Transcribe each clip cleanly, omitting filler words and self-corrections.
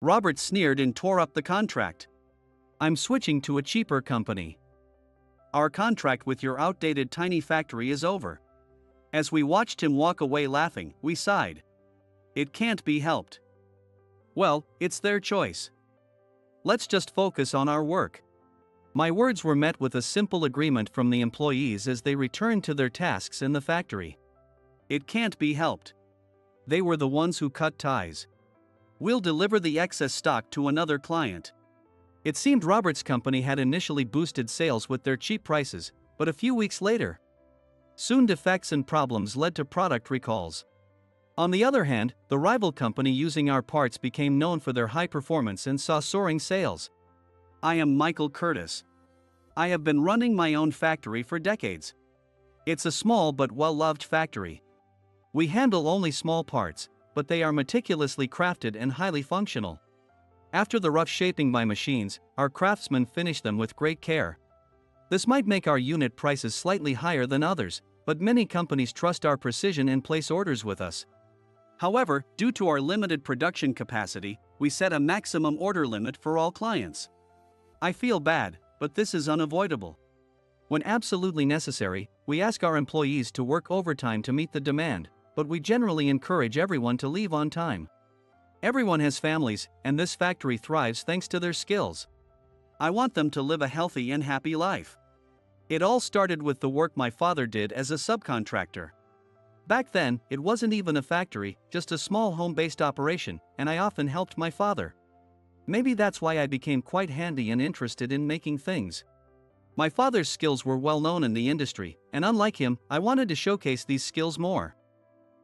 Robert sneered and tore up the contract. I'm switching to a cheaper company. Our contract with your outdated tiny factory is over. As we watched him walk away laughing, we sighed. It can't be helped. Well, it's their choice. Let's just focus on our work. My words were met with a simple agreement from the employees as they returned to their tasks in the factory. It can't be helped. They were the ones who cut ties. We'll deliver the excess stock to another client. It seemed Robert's company had initially boosted sales with their cheap prices, but a few weeks later, soon defects and problems led to product recalls. On the other hand, the rival company using our parts became known for their high performance and saw soaring sales. I am Michael Curtis. I have been running my own factory for decades. It's a small but well-loved factory. We handle only small parts, but they are meticulously crafted and highly functional. After the rough shaping by machines, our craftsmen finish them with great care. This might make our unit prices slightly higher than others, but many companies trust our precision and place orders with us. However, due to our limited production capacity, we set a maximum order limit for all clients. I feel bad, but this is unavoidable. When absolutely necessary, we ask our employees to work overtime to meet the demand, but we generally encourage everyone to leave on time. Everyone has families, and this factory thrives thanks to their skills. I want them to live a healthy and happy life. It all started with the work my father did as a subcontractor. Back then, it wasn't even a factory, just a small home-based operation, and I often helped my father. Maybe that's why I became quite handy and interested in making things. My father's skills were well known in the industry, and unlike him, I wanted to showcase these skills more.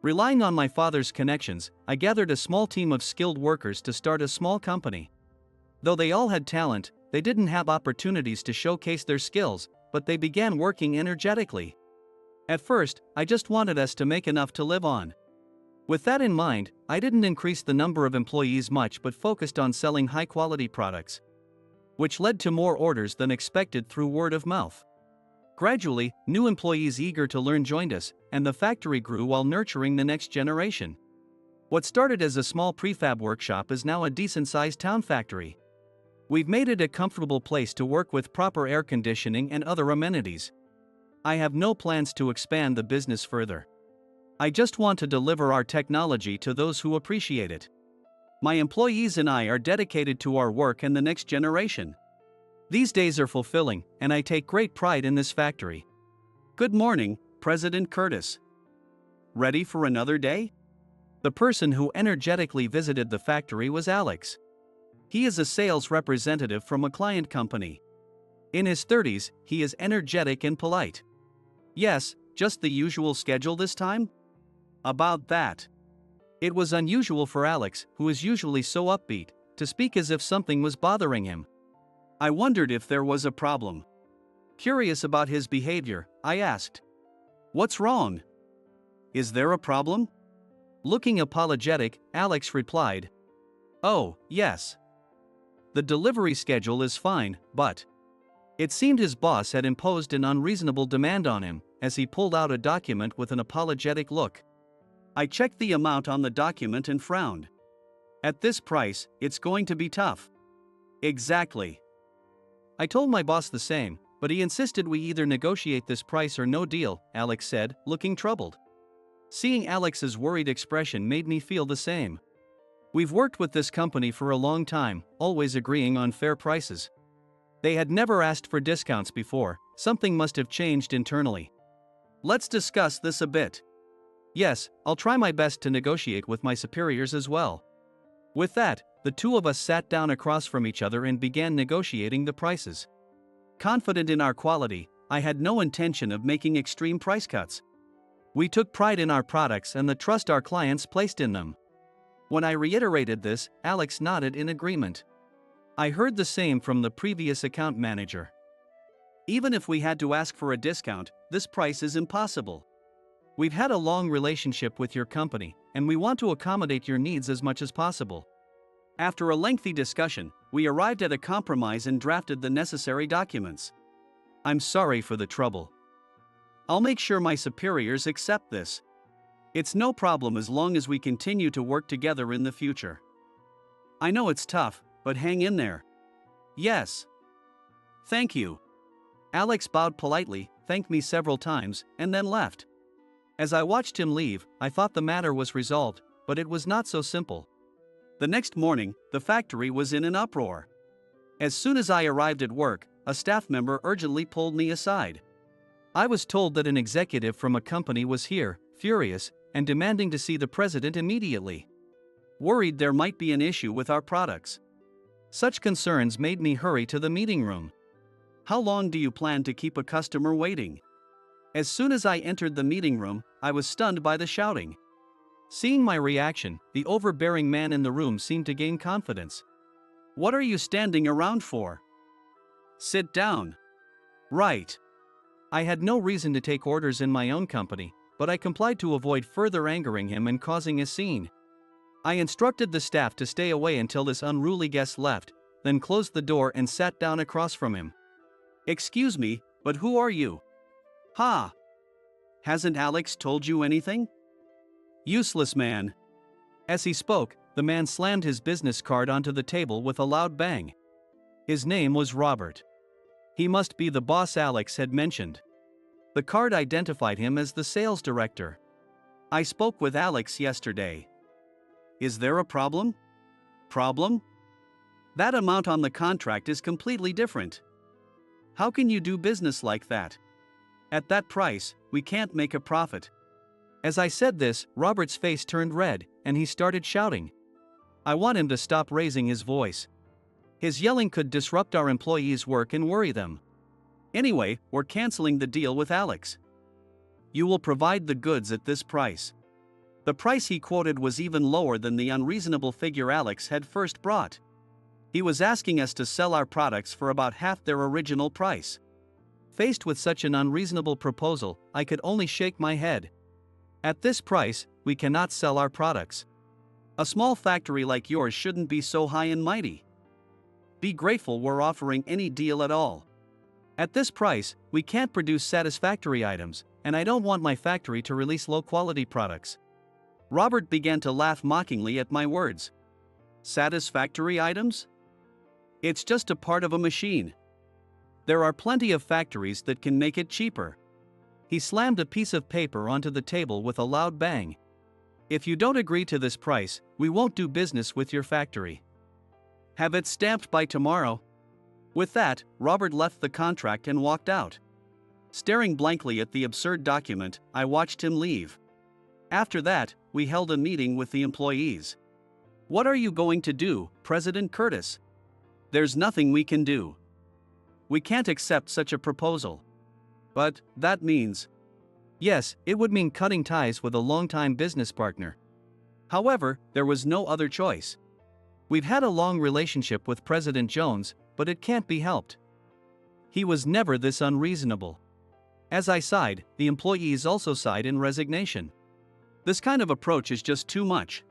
Relying on my father's connections, I gathered a small team of skilled workers to start a small company. Though they all had talent, they didn't have opportunities to showcase their skills, but they began working energetically. At first, I just wanted us to make enough to live on. With that in mind, I didn't increase the number of employees much but focused on selling high-quality products, which led to more orders than expected through word of mouth. Gradually, new employees eager to learn joined us, and the factory grew while nurturing the next generation. What started as a small prefab workshop is now a decent-sized town factory. We've made it a comfortable place to work with proper air conditioning and other amenities. I have no plans to expand the business further. I just want to deliver our technology to those who appreciate it. My employees and I are dedicated to our work and the next generation. These days are fulfilling, and I take great pride in this factory. Good morning, President Curtis. Ready for another day? The person who energetically visited the factory was Alex. He is a sales representative from a client company. In his 30s, he is energetic and polite. Yes, just the usual schedule this time? About that. It was unusual for Alex, who is usually so upbeat, to speak as if something was bothering him. I wondered if there was a problem. Curious about his behavior, I asked, "What's wrong? Is there a problem?" Looking apologetic, Alex replied, "Oh, yes. The delivery schedule is fine, but..." It seemed his boss had imposed an unreasonable demand on him, as he pulled out a document with an apologetic look. I checked the amount on the document and frowned. At this price, it's going to be tough. Exactly. I told my boss the same, but he insisted we either negotiate this price or no deal, Alex said, looking troubled. Seeing Alex's worried expression made me feel the same. We've worked with this company for a long time, always agreeing on fair prices. They had never asked for discounts before, something must have changed internally. Let's discuss this a bit. Yes, I'll try my best to negotiate with my superiors as well. With that, the two of us sat down across from each other and began negotiating the prices. Confident in our quality, I had no intention of making extreme price cuts. We took pride in our products and the trust our clients placed in them. When I reiterated this, Alex nodded in agreement. I heard the same from the previous account manager. Even if we had to ask for a discount, this price is impossible. We've had a long relationship with your company, and we want to accommodate your needs as much as possible. After a lengthy discussion, we arrived at a compromise and drafted the necessary documents. I'm sorry for the trouble. I'll make sure my superiors accept this. It's no problem as long as we continue to work together in the future. I know it's tough, but hang in there. Yes. Thank you. Alex bowed politely, thanked me several times, and then left. As I watched him leave, I thought the matter was resolved, but it was not so simple. The next morning, the factory was in an uproar. As soon as I arrived at work, a staff member urgently pulled me aside. I was told that an executive from a company was here, furious, and demanding to see the president immediately. Worried there might be an issue with our products. Such concerns made me hurry to the meeting room. How long do you plan to keep a customer waiting? As soon as I entered the meeting room, I was stunned by the shouting. Seeing my reaction, the overbearing man in the room seemed to gain confidence. What are you standing around for? Sit down. Right. I had no reason to take orders in my own company, but I complied to avoid further angering him and causing a scene. I instructed the staff to stay away until this unruly guest left, then closed the door and sat down across from him. Excuse me, but who are you? Ha! Hasn't Alex told you anything? Useless man. As he spoke, the man slammed his business card onto the table with a loud bang. His name was Robert. He must be the boss Alex had mentioned. The card identified him as the sales director. I spoke with Alex yesterday. Is there a problem? Problem? That amount on the contract is completely different. How can you do business like that? At that price, we can't make a profit. As I said this, Robert's face turned red, and he started shouting. I want him to stop raising his voice. His yelling could disrupt our employees' work and worry them. Anyway, we're canceling the deal with Alex. You will provide the goods at this price. The price he quoted was even lower than the unreasonable figure Alex had first brought. He was asking us to sell our products for about half their original price. Faced with such an unreasonable proposal, I could only shake my head. At this price, we cannot sell our products. A small factory like yours shouldn't be so high and mighty. Be grateful we're offering any deal at all. At this price, we can't produce satisfactory items, and I don't want my factory to release low-quality products. Robert began to laugh mockingly at my words. Satisfactory items? It's just a part of a machine. There are plenty of factories that can make it cheaper. He slammed a piece of paper onto the table with a loud bang. If you don't agree to this price, we won't do business with your factory. Have it stamped by tomorrow. With that, Robert left the contract and walked out. Staring blankly at the absurd document, I watched him leave. After that, we held a meeting with the employees. What are you going to do, President Curtis? There's nothing we can do. We can't accept such a proposal. But that means... Yes, it would mean cutting ties with a longtime business partner. However, there was no other choice. We've had a long relationship with President Jones, but it can't be helped. He was never this unreasonable. As I sighed, the employees also sighed in resignation. This kind of approach is just too much.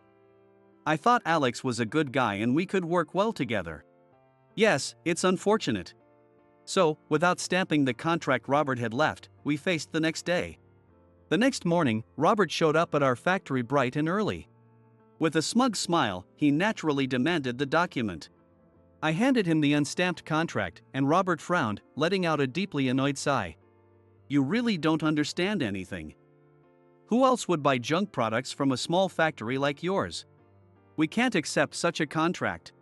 I thought Alex was a good guy and we could work well together. Yes, it's unfortunate. So, without stamping the contract Robert had left, we faced the next day. The next morning, Robert showed up at our factory bright and early. With a smug smile, he naturally demanded the document. I handed him the unstamped contract, and Robert frowned, letting out a deeply annoyed sigh. You really don't understand anything. Who else would buy junk products from a small factory like yours? We can't accept such a contract.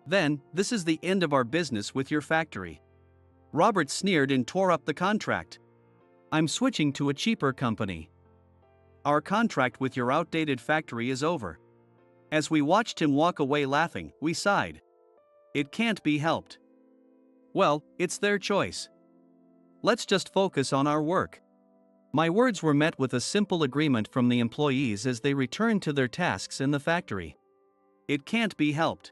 Then, this is the end of our business with your factory. Robert sneered and tore up the contract. I'm switching to a cheaper company. Our contract with your outdated factory is over. As we watched him walk away laughing, we sighed. It can't be helped. Well, it's their choice. Let's just focus on our work. My words were met with a simple agreement from the employees as they returned to their tasks in the factory. It can't be helped.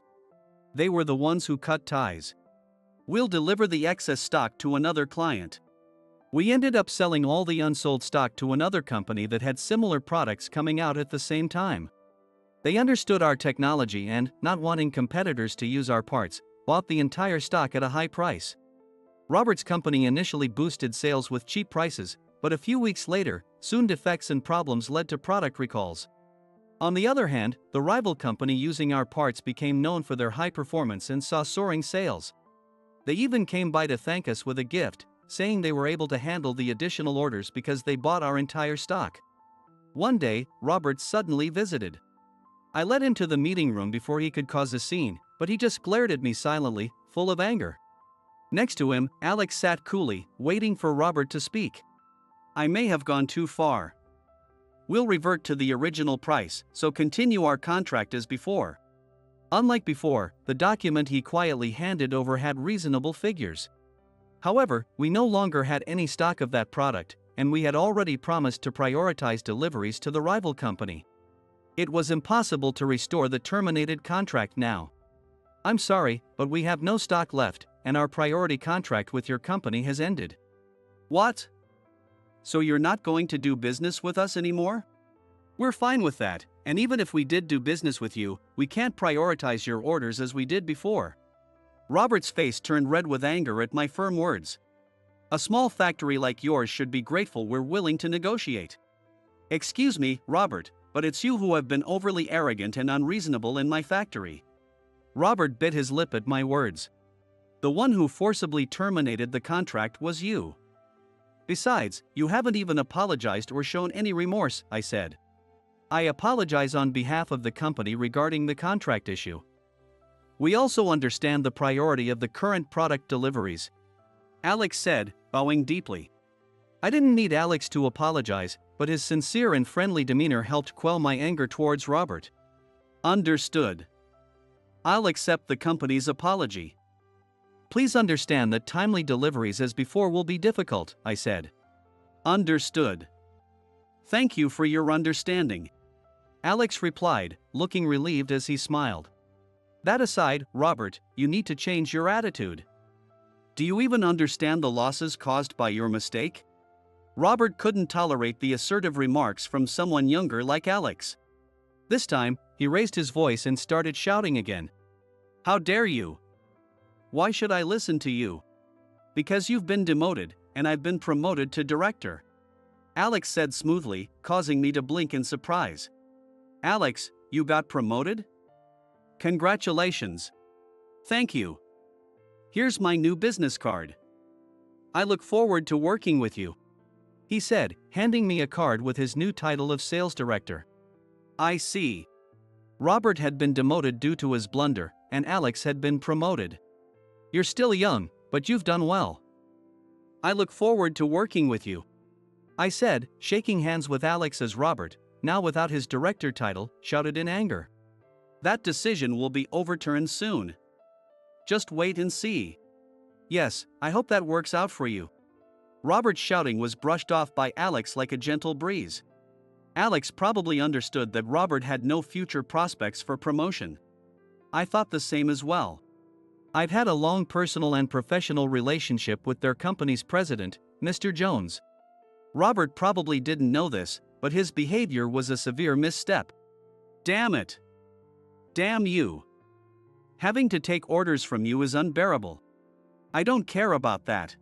They were the ones who cut ties. We'll deliver the excess stock to another client. We ended up selling all the unsold stock to another company that had similar products coming out at the same time. They understood our technology and, not wanting competitors to use our parts, bought the entire stock at a high price. Robert's company initially boosted sales with cheap prices, but a few weeks later, soon defects and problems led to product recalls. On the other hand, the rival company using our parts became known for their high performance and saw soaring sales. They even came by to thank us with a gift, saying they were able to handle the additional orders because they bought our entire stock. One day, Robert suddenly visited. I led him to the meeting room before he could cause a scene, but he just glared at me silently, full of anger. Next to him, Alex sat coolly, waiting for Robert to speak. I may have gone too far. We'll revert to the original price, so continue our contract as before. Unlike before, the document he quietly handed over had reasonable figures. However, we no longer had any stock of that product, and we had already promised to prioritize deliveries to the rival company. It was impossible to restore the terminated contract now. I'm sorry, but we have no stock left, and our priority contract with your company has ended. What? So you're not going to do business with us anymore? We're fine with that, and even if we did do business with you, we can't prioritize your orders as we did before. Robert's face turned red with anger at my firm words. A small factory like yours should be grateful we're willing to negotiate. Excuse me, Robert, but it's you who have been overly arrogant and unreasonable in my factory. Robert bit his lip at my words. The one who forcibly terminated the contract was you. Besides, you haven't even apologized or shown any remorse, I said. I apologize on behalf of the company regarding the contract issue. We also understand the priority of the current product deliveries, Alex said, bowing deeply. I didn't need Alex to apologize, but his sincere and friendly demeanor helped quell my anger towards Robert. Understood. I'll accept the company's apology. Please understand that timely deliveries as before will be difficult, I said. Understood. Thank you for your understanding. Alex replied, looking relieved as he smiled. That aside, Robert, you need to change your attitude. Do you even understand the losses caused by your mistake? Robert couldn't tolerate the assertive remarks from someone younger like Alex. This time, he raised his voice and started shouting again. How dare you? Why should I listen to you? Because you've been demoted, and I've been promoted to director. Alex said smoothly, causing me to blink in surprise. Alex, you got promoted? Congratulations. Thank you. Here's my new business card. I look forward to working with you, he said, handing me a card with his new title of sales director. I see. Robert had been demoted due to his blunder, and Alex had been promoted. You're still young, but you've done well. I look forward to working with you, I said, shaking hands with Alex as Robert, now without his director title, shouted in anger. That decision will be overturned soon. Just wait and see. Yes, I hope that works out for you. Robert's shouting was brushed off by Alex like a gentle breeze. Alex probably understood that Robert had no future prospects for promotion. I thought the same as well. I've had a long personal and professional relationship with their company's president, Mr. Jones. Robert probably didn't know this, but his behavior was a severe misstep. Damn it. Damn you. Having to take orders from you is unbearable. I don't care about that.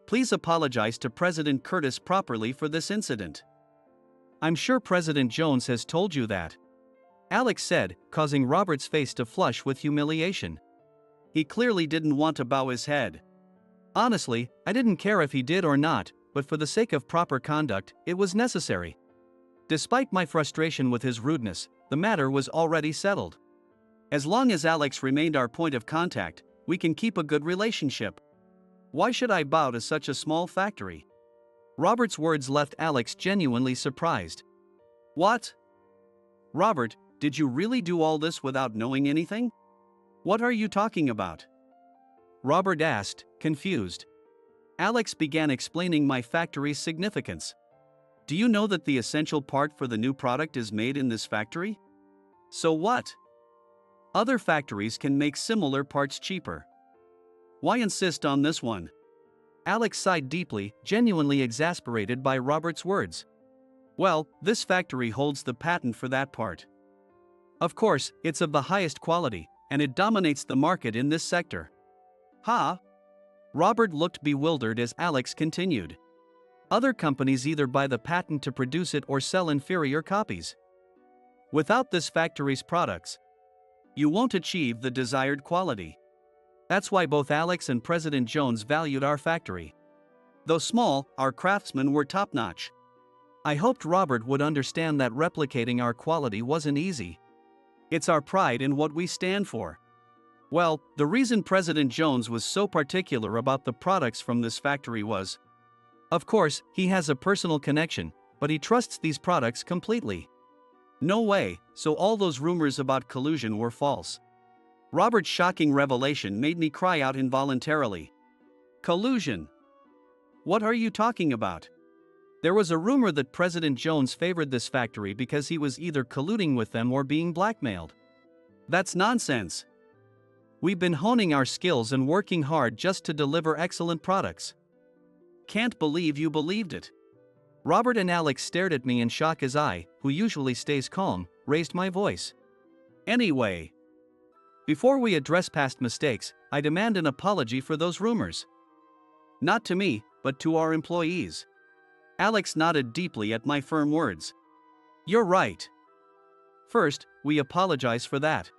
Please apologize to President Curtis properly for this incident. I'm sure President Jones has told you that, Alex said, causing Robert's face to flush with humiliation. He clearly didn't want to bow his head. Honestly, I didn't care if he did or not, but for the sake of proper conduct, it was necessary. Despite my frustration with his rudeness, the matter was already settled. As long as Alex remained our point of contact, we can keep a good relationship. Why should I bow to such a small factory? Robert's words left Alex genuinely surprised. What? Robert, did you really do all this without knowing anything? What are you talking about? Robert asked, confused. Alex began explaining my factory's significance. Do you know that the essential part for the new product is made in this factory? So what? Other factories can make similar parts cheaper. Why insist on this one? Alex sighed deeply, genuinely exasperated by Robert's words. Well, this factory holds the patent for that part. Of course, it's of the highest quality, and it dominates the market in this sector. Huh? Robert looked bewildered as Alex continued. Other companies either buy the patent to produce it or sell inferior copies. Without this factory's products, you won't achieve the desired quality. That's why both Alex and President Jones valued our factory. Though small, our craftsmen were top-notch. I hoped Robert would understand that replicating our quality wasn't easy. It's our pride in what we stand for. Well, the reason President Jones was so particular about the products from this factory was, of course, he has a personal connection, but he trusts these products completely. No way, so all those rumors about collusion were false. Robert's shocking revelation made me cry out involuntarily. Collusion? What are you talking about? There was a rumor that President Jones favored this factory because he was either colluding with them or being blackmailed. That's nonsense. We've been honing our skills and working hard just to deliver excellent products. Can't believe you believed it. Robert and Alex stared at me in shock as I, who usually stays calm, raised my voice. Anyway, before we address past mistakes, I demand an apology for those rumors. Not to me, but to our employees. Alex nodded deeply at my firm words. You're right. First, we apologize for that.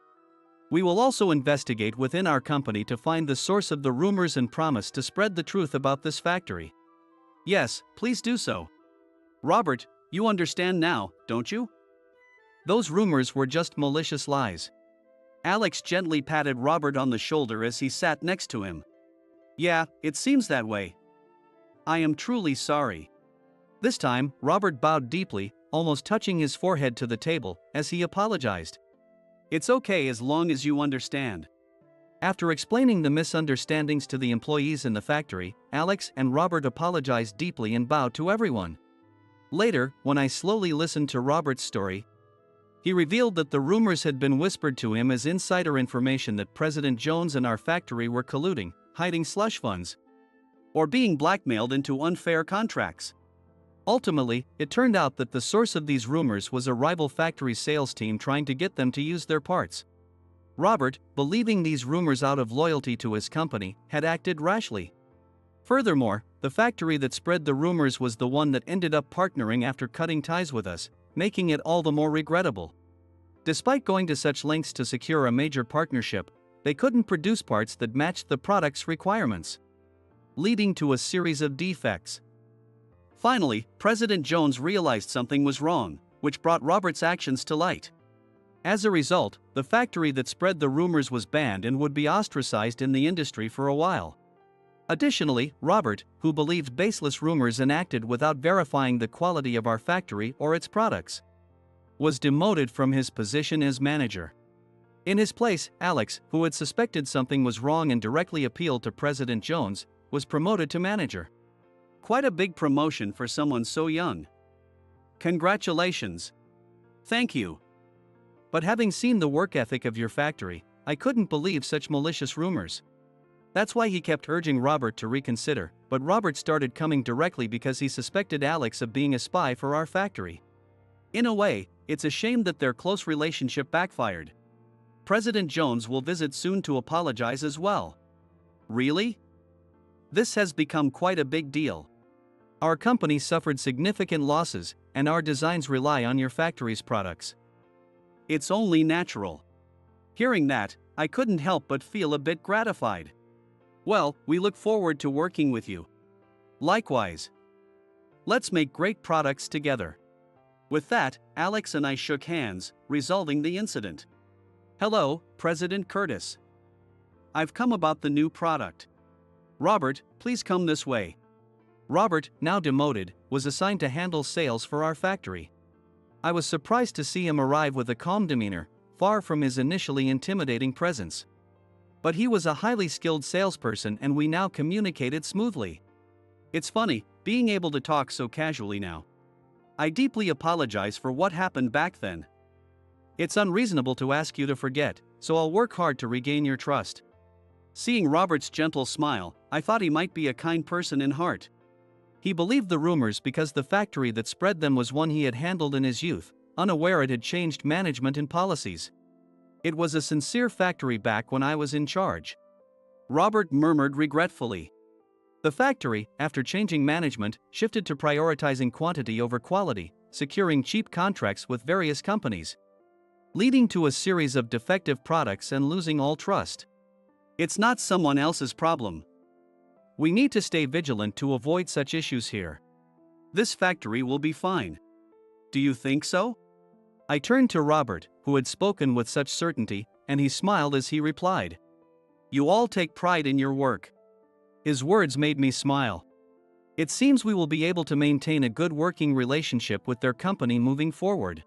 We will also investigate within our company to find the source of the rumors and promise to spread the truth about this factory. Yes, please do so. Robert, you understand now, don't you? Those rumors were just malicious lies. Alex gently patted Robert on the shoulder as he sat next to him. Yeah, it seems that way. I am truly sorry. This time, Robert bowed deeply, almost touching his forehead to the table, as he apologized. It's okay as long as you understand. After explaining the misunderstandings to the employees in the factory, Alex and Robert apologized deeply and bowed to everyone. Later, when I slowly listened to Robert's story, he revealed that the rumors had been whispered to him as insider information that President Jones and our factory were colluding, hiding slush funds, or being blackmailed into unfair contracts. Ultimately, it turned out that the source of these rumors was a rival factory sales team trying to get them to use their parts. Robert, believing these rumors out of loyalty to his company, had acted rashly. Furthermore, the factory that spread the rumors was the one that ended up partnering after cutting ties with us, making it all the more regrettable. Despite going to such lengths to secure a major partnership, they couldn't produce parts that matched the product's requirements, leading to a series of defects. Finally, President Jones realized something was wrong, which brought Robert's actions to light. As a result, the factory that spread the rumors was banned and would be ostracized in the industry for a while. Additionally, Robert, who believed baseless rumors and acted without verifying the quality of our factory or its products, was demoted from his position as manager. In his place, Alex, who had suspected something was wrong and directly appealed to President Jones, was promoted to manager. Quite a big promotion for someone so young. Congratulations. Thank you. But having seen the work ethic of your factory, I couldn't believe such malicious rumors. That's why he kept urging Robert to reconsider, but Robert started coming directly because he suspected Alex of being a spy for our factory. In a way, it's a shame that their close relationship backfired. President Jones will visit soon to apologize as well. Really? This has become quite a big deal. Our company suffered significant losses, and our designs rely on your factory's products. It's only natural. Hearing that, I couldn't help but feel a bit gratified. Well, we look forward to working with you. Likewise. Let's make great products together. With that, Alex and I shook hands, resolving the incident. Hello, President Curtis. I've come about the new product. Robert, please come this way. Robert, now demoted, was assigned to handle sales for our factory. I was surprised to see him arrive with a calm demeanor, far from his initially intimidating presence. But he was a highly skilled salesperson and we now communicated smoothly. It's funny, being able to talk so casually now. I deeply apologize for what happened back then. It's unreasonable to ask you to forget, so I'll work hard to regain your trust. Seeing Robert's gentle smile, I thought he might be a kind person in heart. He believed the rumors because the factory that spread them was one he had handled in his youth, unaware it had changed management and policies. It was a sincere factory back when I was in charge. Robert murmured regretfully. The factory, after changing management, shifted to prioritizing quantity over quality, securing cheap contracts with various companies. leading to a series of defective products and losing all trust. It's not someone else's problem. We need to stay vigilant to avoid such issues here. This factory will be fine. Do you think so? I turned to Robert, who had spoken with such certainty, and he smiled as he replied. You all take pride in your work. His words made me smile. It seems we will be able to maintain a good working relationship with their company moving forward.